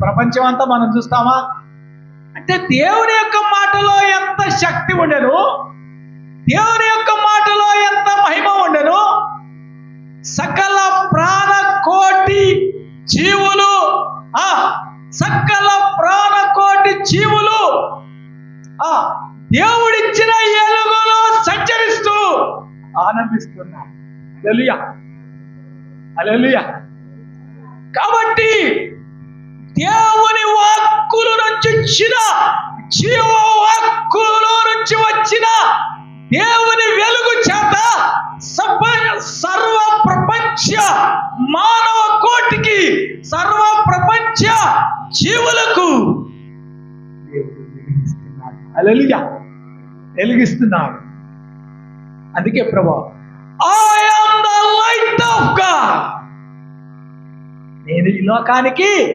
ప్రపంచం అంతా మనం చూస్తామా? అంటే దేవుని యొక్క మాటలో ఎంత శక్తి ఉండెను, దేవుని యొక్క మాటలో ఎంత మహిమ ఉండెను. సకల ప్రాణకోటి జీవులు, సకల ప్రాణకోటి జీవులు దేవుడిచ్చిన ఎలుగులో సంచరిస్తూ ఆనందిస్తున్నారు. హల్లెలూయా, హల్లెలూయా. కాబట్టి దేవుని వాక్కుల నుంచి వచ్చిన, జీవ వాక్కుల నుంచి వచ్చిన దేవుని వెలుగు చేత సర్వ ప్రపంచ మానవ కోటికి, సర్వ ప్రపంచ జీవులకు దేవుడు వెలిగిస్తున్నాడు. హల్లెలూయా, వెలిగిస్తున్నాడు. అందుకే ప్రభువా, I am the light of God, నేను ఈ లోకానికి